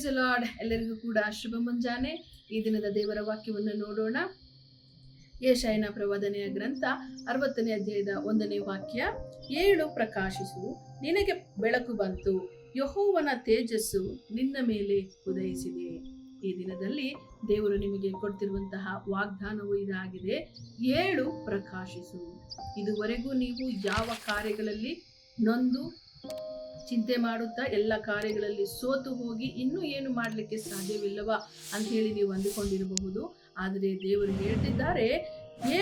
Price lord. ಎಲ್ಲರಿಗೂ ಕೂಡ ಶುಭ ಮುಂಜಾನೆ. ಈ ದಿನದ ದೇವರ ವಾಕ್ಯವನ್ನು ನೋಡೋಣ. ಯೆಶಾಯನ ಪ್ರವಾದನೆಯ ಗ್ರಂಥ 60ನೇ ಅಧ್ಯಾಯದ 1ನೇ ವಾಕ್ಯ. ಏಳು ಪ್ರಕಾಶಿಸು, ನಿನಗೆ ಬೆಳಕು ಬಂತು, ಯೆಹೋವನ ತೇಜಸ್ಸು ನಿನ್ನ ಮೇಲೆ ಉದಯಿಸಿದೆ. ಈ ದಿನದಲ್ಲಿ ದೇವರು ನಿಮಗೆ ಕೊಡ್ತಿರುವಂತಹ ವಾಗ್ದಾನವು ಇದಾಗಿದೆ, ಏಳು ಪ್ರಕಾಶಿಸು. ಇದುವರೆಗೂ ನೀವು ಯಾವ ಕಾರ್ಯಗಳಲ್ಲಿ ನೊಂದು ಚಿಂತೆ ಮಾಡುತ್ತಾ ಎಲ್ಲ ಕಾರ್ಯಗಳಲ್ಲಿ ಸೋತು ಹೋಗಿ ಇನ್ನೂ ಏನು ಮಾಡಲಿಕ್ಕೆ ಸಾಧ್ಯವಿಲ್ಲವಾ ಅಂತ ಹೇಳಿ ನೀವು ಅಂದುಕೊಂಡಿರಬಹುದು. ಆದರೆ ದೇವರು ಹೇಳ್ತಿದ್ದಾರೆ,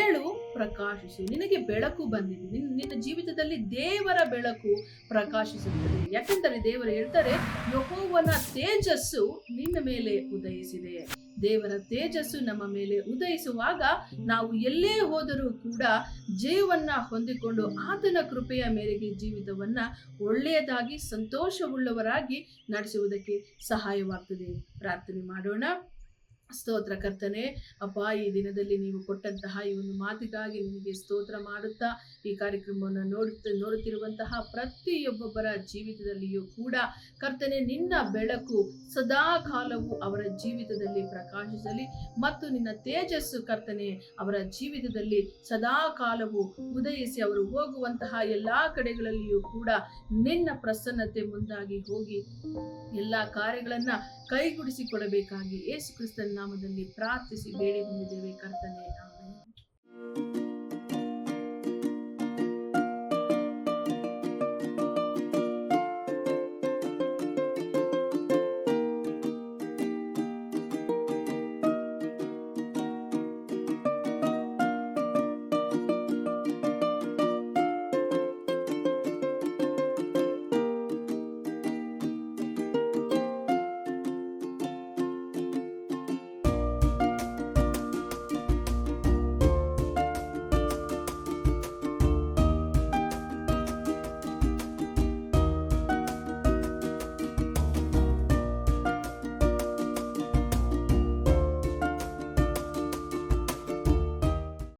ಏಳು ಪ್ರಕಾಶಿಸು, ನಿನಗೆ ಬೆಳಕು ಬಂದಿದೆ. ನಿನ್ನ ಜೀವಿತದಲ್ಲಿ ದೇವರ ಬೆಳಕು ಪ್ರಕಾಶಿಸುತ್ತದೆ. ಯಾಕೆಂದರೆ ದೇವರು ಹೇಳ್ತಾರೆ, ಯೆಹೋವನ ತೇಜಸ್ಸು ನಿನ್ನ ಮೇಲೆ ಉದಯಿಸಿದೆ. ದೇವರ ತೇಜಸ್ಸು ನಮ್ಮ ಮೇಲೆ ಉದಯಿಸುವಾಗ ನಾವು ಎಲ್ಲೇ ಹೋದರೂ ಕೂಡ ಜೀವವನ್ನ ಹೊಂದಿಕೊಂಡು ಆತನ ಕೃಪೆಯ ಮೇರೆಗೆ ಜೀವಿತವನ್ನ ಒಳ್ಳೆಯದಾಗಿ ಸಂತೋಷವುಳ್ಳವರಾಗಿ ನಡೆಸುವುದಕ್ಕೆ ಸಹಾಯವಾಗ್ತದೆ. ಪ್ರಾರ್ಥನೆ ಮಾಡೋಣ. ಸ್ತೋತ್ರ ಕರ್ತನೆ, ಅಪ್ಪ, ಈ ದಿನದಲ್ಲಿ ನೀವು ಕೊಟ್ಟಂತಹ ಈ ಒಂದು ಮಾತಿಗಾಗಿ ನಿನಗೆ ಸ್ತೋತ್ರ ಮಾಡುತ್ತಾ, ಈ ಕಾರ್ಯಕ್ರಮವನ್ನು ನೋಡುತ್ತಿರುವಂತಹ ಪ್ರತಿಯೊಬ್ಬೊಬ್ಬರ ಜೀವಿತದಲ್ಲಿಯೂ ಕೂಡ ಕರ್ತನೆ, ನಿನ್ನ ಬೆಳಕು ಸದಾ ಕಾಲವು ಅವರ ಜೀವಿತದಲ್ಲಿ ಪ್ರಕಾಶಿಸಲಿ ಮತ್ತು ನಿನ್ನ ತೇಜಸ್ಸು ಕರ್ತನೆ ಅವರ ಜೀವಿತದಲ್ಲಿ ಸದಾ ಕಾಲವು ಉದಯಿಸಿ ಅವರು ಹೋಗುವಂತಹ ಎಲ್ಲಾ ಕಡೆಗಳಲ್ಲಿಯೂ ಕೂಡ ನಿನ್ನ ಪ್ರಸನ್ನತೆ ಮುಂದಾಗಿ ಹೋಗಿ ಎಲ್ಲಾ ಕಾರ್ಯಗಳನ್ನ ಕೈಗೂಡಿಸಿಕೊಡಬೇಕಾಗಿ ಯೇಸು ಕ್ರಿಸ್ತನ ನಾಮದಲ್ಲಿ ಪ್ರಾರ್ಥಿಸಿ ಬೇಡಿ ಬಂದಿದ್ದೇವೆ ಕರ್ತನೆ.